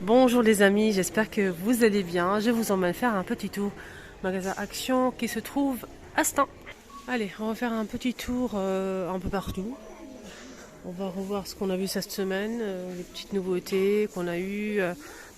Bonjour les amis, j'espère que vous allez bien. Je vous emmène faire un petit tour magasin Action qui se trouve à Stein. Allez, on va faire un petit tour un peu partout. On va revoir ce qu'on a vu cette semaine, les petites nouveautés qu'on a eues,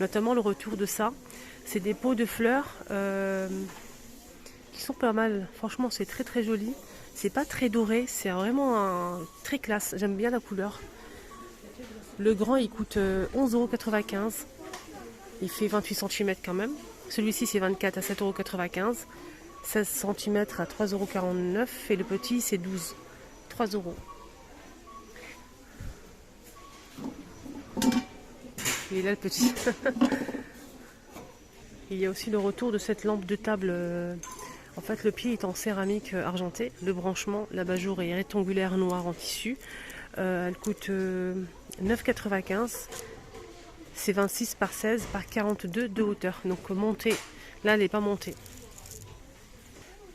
notamment le retour de ça. C'est des pots de fleurs qui sont pas mal. Franchement, c'est très très joli. C'est pas très doré, c'est vraiment très classe. J'aime bien la couleur. Le grand, il coûte 11,95 €. Il fait 28 cm quand même. Celui-ci, c'est 24 à 7,95 €. 16 cm à 3,49 € et le petit c'est 12, 3 €. Il est là le petit. Il y a aussi le retour de cette lampe de table. En fait, le pied est en céramique argentée. Le branchement, l'abat-jour est rectangulaire noir en tissu. Elle coûte 9,95 €. C'est 26 par 16 par 42 de hauteur. Donc montée. Là, elle n'est pas montée.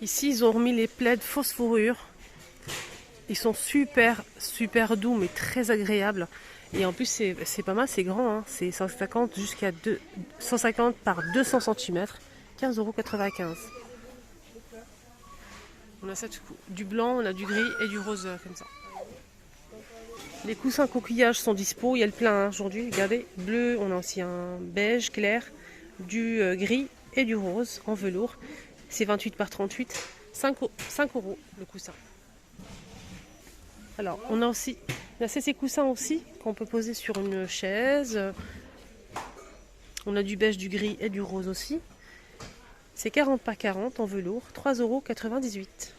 Ici, ils ont remis les plaids fausse fourrure. Ils sont super doux mais très agréables. Et en plus, c'est pas mal, c'est grand. Hein. C'est 150 jusqu'à 150 par 200 cm. 15,95 €. On a ça du blanc, on a du gris et du rose comme ça. Les coussins coquillages sont dispo. Il y a le plein aujourd'hui. Regardez, bleu, on a aussi un beige clair, du gris et du rose en velours. C'est 28 par 38, 5 € le coussin. Alors, on a aussi ces coussins aussi qu'on peut poser sur une chaise. On a du beige, du gris et du rose aussi. C'est 40 par 40 en velours, 3,98 €.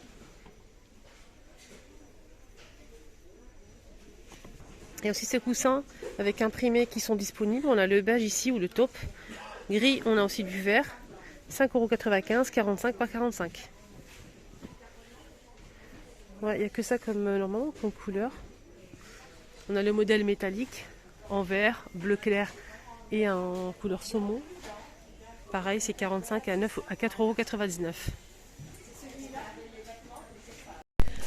Il y a aussi ces coussins avec imprimés qui sont disponibles. On a le beige ici ou le taupe. Gris, on a aussi du vert. 5,95 €, 45 par 45. Ouais, il n'y a que ça comme normalement comme couleur. On a le modèle métallique en vert, bleu clair et en couleur saumon. Pareil, c'est 45 à 4,99 €.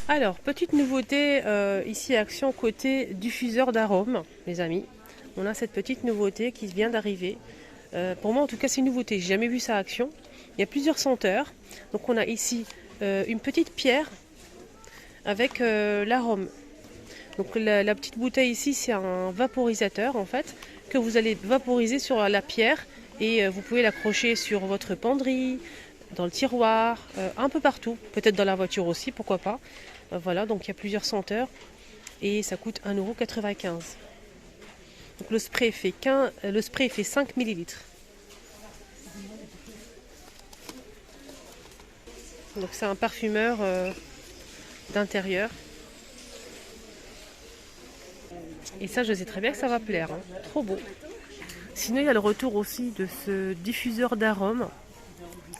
Alors, petite nouveauté ici Action côté diffuseur d'arômes, les amis. On a cette petite nouveauté qui vient d'arriver. Pour moi, en tout cas, c'est une nouveauté. J'ai jamais vu ça à Action. Il y a plusieurs senteurs. Donc, on a ici une petite pierre avec l'arôme. Donc, la petite bouteille ici, c'est un vaporisateur en fait que vous allez vaporiser sur la pierre et vous pouvez l'accrocher sur votre penderie, dans le tiroir, un peu partout. Peut-être dans la voiture aussi, pourquoi pas. Voilà, donc il y a plusieurs senteurs et ça coûte 1,95 €. Donc le spray fait 5 ml. Donc c'est un parfumeur d'intérieur. Et ça, je sais très bien que ça va plaire. Hein. Trop beau. Sinon, il y a le retour aussi de ce diffuseur d'arômes.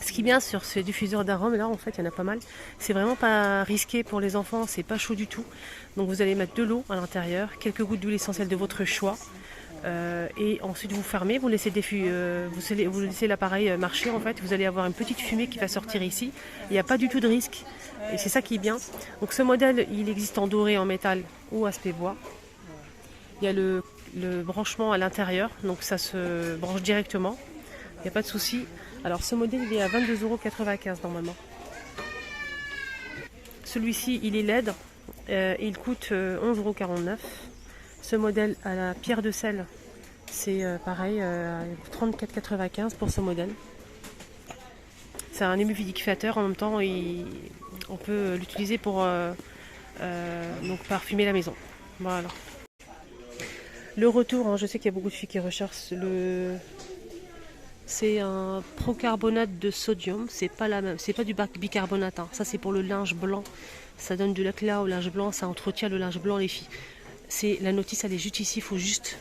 Ce qui est bien sur ce diffuseur d'arômes, là en fait il y en a pas mal, c'est vraiment pas risqué pour les enfants, c'est pas chaud du tout. Donc vous allez mettre de l'eau à l'intérieur, quelques gouttes d'huile essentielle de votre choix. Et ensuite vous fermez, vous laissez l'appareil marcher en fait, vous allez avoir une petite fumée qui va sortir ici. Il n'y a pas du tout de risque et c'est ça qui est bien. Donc ce modèle il existe en doré, en métal ou aspect bois. Il y a le branchement à l'intérieur, donc ça se branche directement, il n'y a pas de souci. Alors ce modèle il est à 22,95 € normalement. Celui-ci il est LED, il coûte 11,49 €. Ce modèle à la pierre de sel, c'est pareil, 34,95 € pour ce modèle. C'est un humidificateur, en même temps on peut l'utiliser pour donc parfumer la maison. Voilà. Le retour, hein, je sais qu'il y a beaucoup de filles qui recherchent c'est un procarbonate de sodium, c'est pas la même, c'est pas du bicarbonate, hein. Ça c'est pour le linge blanc, ça donne de l'éclat au linge blanc, ça entretient le linge blanc les filles. C'est la notice, elle est juste ici, il faut juste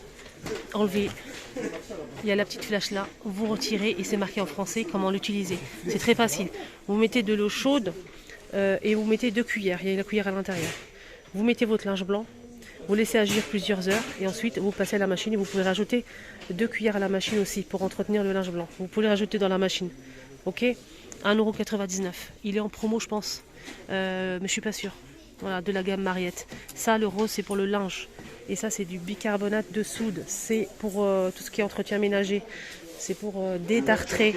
enlever. Il y a la petite flèche là, vous retirez et c'est marqué en français comment l'utiliser. C'est très facile. Vous mettez de l'eau chaude et vous mettez 2 cuillères, il y a la cuillère à l'intérieur. Vous mettez votre linge blanc. Vous laissez agir plusieurs heures et ensuite vous passez à la machine et vous pouvez rajouter 2 cuillères à la machine aussi pour entretenir le linge blanc. Vous pouvez rajouter dans la machine. Ok, 1,99 €. Il est en promo je pense, mais je suis pas sûre. Voilà, de la gamme Mariette. Ça le rose c'est pour le linge. Et ça, c'est du bicarbonate de soude. C'est pour tout ce qui est entretien ménager. C'est pour détartrer.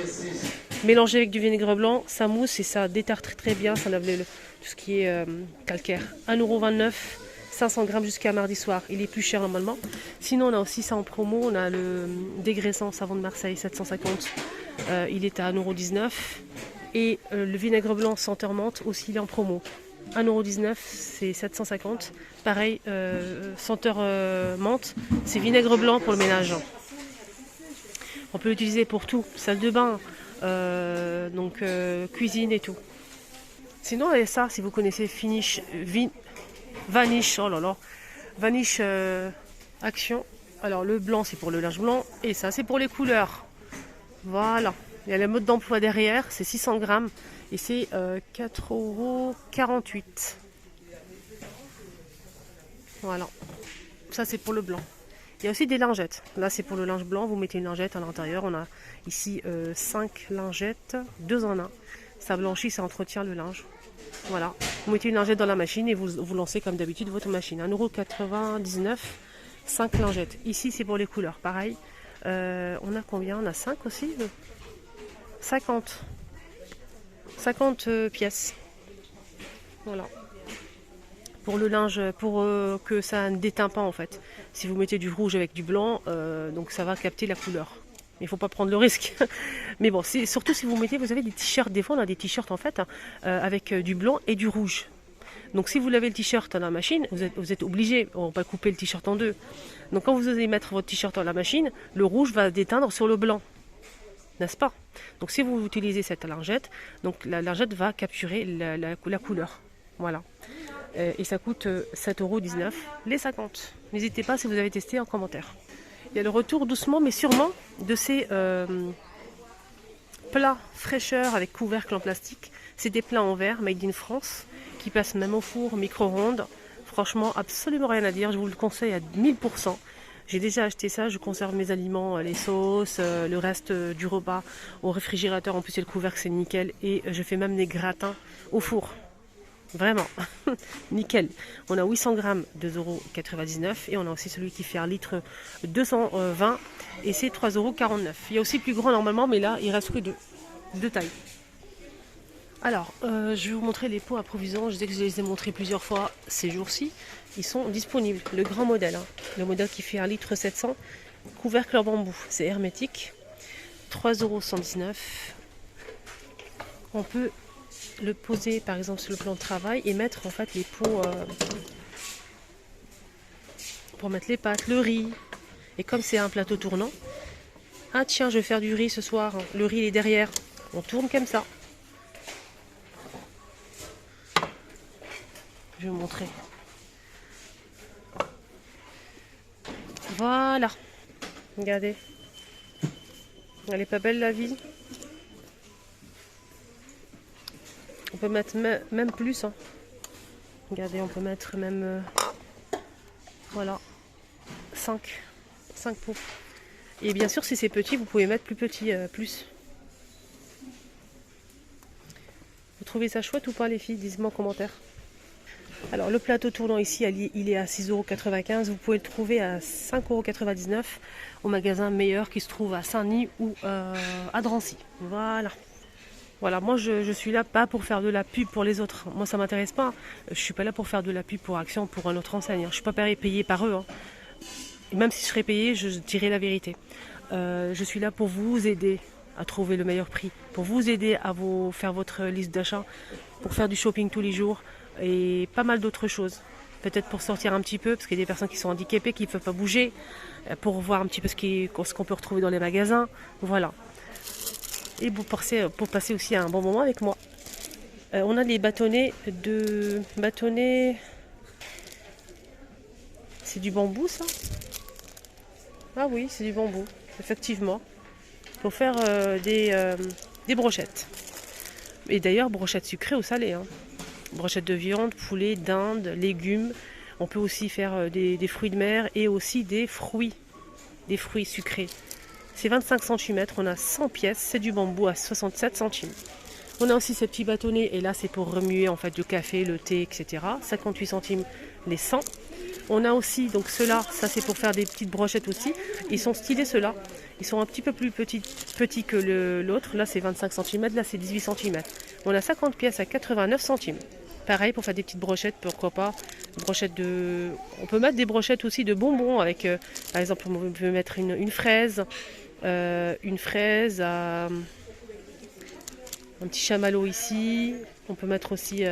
Mélangé avec du vinaigre blanc, ça mousse et ça détartre très bien. Ça lave tout ce qui est calcaire. 1,29 €, 500 grammes jusqu'à mardi soir. Il est plus cher normalement. Sinon, on a aussi ça en promo. On a le dégraissant savon de Marseille, 750. Il est à 1,19 €. Et le vinaigre blanc senteur menthe aussi, il est en promo. 1,19 €, c'est 750. Pareil, senteur menthe, c'est vinaigre blanc pour le ménage. On peut l'utiliser pour tout, salle de bain, cuisine et tout. Sinon, il y a ça, si vous connaissez Vanish, oh là là, Vanish Action. Alors le blanc, c'est pour le linge blanc, et ça, c'est pour les couleurs. Voilà. Il y a le mode d'emploi derrière, c'est 600 grammes, et c'est 4,48 €. Voilà. Ça, c'est pour le blanc. Il y a aussi des lingettes. Là, c'est pour le linge blanc. Vous mettez une lingette à l'intérieur. On a ici 5 lingettes, 2 en 1. Ça blanchit, ça entretient le linge. Voilà. Vous mettez une lingette dans la machine et vous lancez comme d'habitude votre machine. 1,99 €, 5 lingettes. Ici, c'est pour les couleurs. Pareil. On a combien? On a 5 aussi 50 pièces. Voilà. Pour le linge, pour que ça ne déteint pas en fait. Si vous mettez du rouge avec du blanc, donc ça va capter la couleur. Mais il ne faut pas prendre le risque. Mais bon, surtout si vous mettez, vous avez des t-shirts, des fois on a des t-shirts en fait, avec du blanc et du rouge. Donc si vous lavez le t-shirt dans la machine, vous êtes obligé, on va pas couper le t-shirt en deux. Donc quand vous allez mettre votre t-shirt dans la machine, le rouge va déteindre sur le blanc. N'est-ce pas? Donc si vous utilisez cette lingette, donc la lingette va capturer la couleur. Voilà. Et ça coûte 7,19 € les 50. N'hésitez pas si vous avez testé en commentaire. Il y a le retour doucement mais sûrement de ces plats fraîcheur avec couvercle en plastique. C'est des plats en verre made in France qui passent même au four, micro-ondes. Franchement, absolument rien à dire. Je vous le conseille à 1000%. J'ai déjà acheté ça, je conserve mes aliments, les sauces, le reste du repas au réfrigérateur. En plus, c'est le couvercle, c'est nickel. Et je fais même des gratins au four. Vraiment, nickel. On a 800 grammes, 2,99 € et on a aussi celui qui fait 1 litre 220 et c'est 3,49 €. Il y a aussi plus grand normalement, mais là il reste que deux tailles. Alors, je vais vous montrer les pots à provision. Je sais que je les ai montrés plusieurs fois ces jours-ci. Ils sont disponibles. Le grand modèle, le modèle qui fait 1 litre 700, couvercle en bambou, c'est hermétique, 3,119 €. On peut le poser par exemple sur le plan de travail et mettre en fait les pots pour mettre les pâtes, le riz. Et comme c'est un plateau tournant, ah tiens, je vais faire du riz ce soir, le riz il est derrière, on tourne comme ça. Je vais vous montrer. Voilà, regardez, elle est pas belle la vie. On peut mettre même plus. Hein. Regardez, on peut mettre même... voilà. 5 pots. Et bien sûr, si c'est petit, vous pouvez mettre plus petit, plus. Vous trouvez ça chouette ou pas, les filles? Dites-moi en commentaire. Alors, le plateau tournant ici, il est à 6,95 €. Vous pouvez le trouver à 5,99 € au magasin Meilleur qui se trouve à Saint-Denis ou à Drancy. Voilà. Voilà, moi je suis là pas pour faire de la pub pour les autres. Moi ça m'intéresse pas. Je suis pas là pour faire de la pub pour Action, pour un autre enseigne. Je suis pas payée par eux. Hein. Et même si je serais payée, je dirais la vérité. Je suis là pour vous aider à trouver le meilleur prix, pour vous aider à faire votre liste d'achat, pour faire du shopping tous les jours et pas mal d'autres choses. Peut-être pour sortir un petit peu, parce qu'il y a des personnes qui sont handicapées, qui ne peuvent pas bouger, pour voir un petit peu ce qu'on peut retrouver dans les magasins. Voilà. Et pour passer aussi un bon moment avec moi. On a des bâtonnets c'est du bambou ça? Ah oui, c'est du bambou, effectivement. Pour faire des brochettes. Et d'ailleurs, brochettes sucrées ou salées. Hein. Brochettes de viande, poulet, dinde, légumes. On peut aussi faire des fruits de mer et aussi des fruits sucrés. C'est 25 cm, on a 100 pièces, c'est du bambou à 67 centimes. On a aussi ces petits bâtonnets, et là c'est pour remuer en fait le café, le thé, etc. 58 centimes les 100. On a aussi, donc ceux-là, ça c'est pour faire des petites brochettes aussi. Ils sont stylés ceux-là. Ils sont un petit peu plus petits que l'autre. Là c'est 25 cm, là c'est 18 cm. On a 50 pièces à 89 centimes. Pareil pour faire des petites brochettes, pourquoi pas. Brochettes de... On peut mettre des brochettes aussi de bonbons avec, par exemple, on peut mettre une fraise à un petit chamallow ici. On peut mettre aussi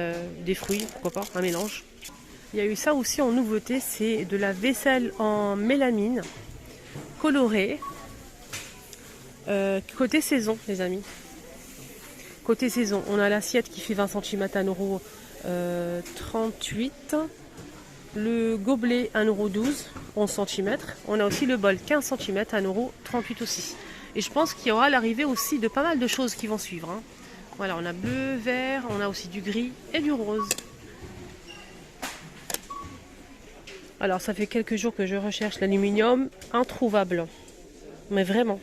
des fruits, pourquoi pas, un mélange. Il y a eu ça aussi en nouveauté, c'est de la vaisselle en mélamine colorée. Côté saison, les amis. Côté saison, on a l'assiette qui fait 20 cm à 1,38 €. Le gobelet 1,12 €, 11 cm. On a aussi le bol 15 cm à 1,38 € aussi. Et je pense qu'il y aura l'arrivée aussi de pas mal de choses qui vont suivre. Hein. Voilà, on a bleu, vert, on a aussi du gris et du rose. Alors ça fait quelques jours que je recherche l'aluminium introuvable. Mais vraiment,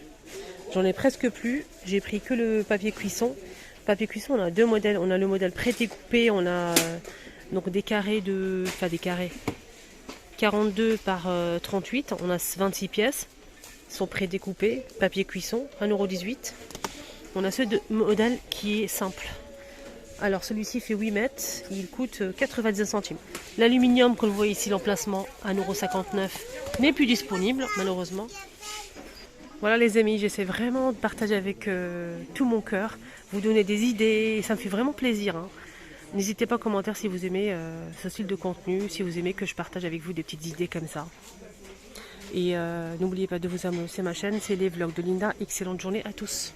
j'en ai presque plus. J'ai pris que le papier cuisson. Papier cuisson, on a deux modèles. On a le modèle pré-découpé, on a donc des carrés de... Enfin des carrés. 42 par 38, on a 26 pièces. Ils sont pré-découpés. Papier cuisson, 1,18 €. On a ce modèle qui est simple. Alors celui-ci fait 8 mètres, il coûte 90 centimes. L'aluminium que vous voyez ici, l'emplacement 1,59 € n'est plus disponible malheureusement. Voilà les amis, j'essaie vraiment de partager avec tout mon cœur, vous donner des idées, et ça me fait vraiment plaisir. Hein. N'hésitez pas en commentaire si vous aimez ce style de contenu, si vous aimez que je partage avec vous des petites idées comme ça. Et n'oubliez pas de vous abonner à ma chaîne, c'est les vlogs de Linda. Excellente journée à tous.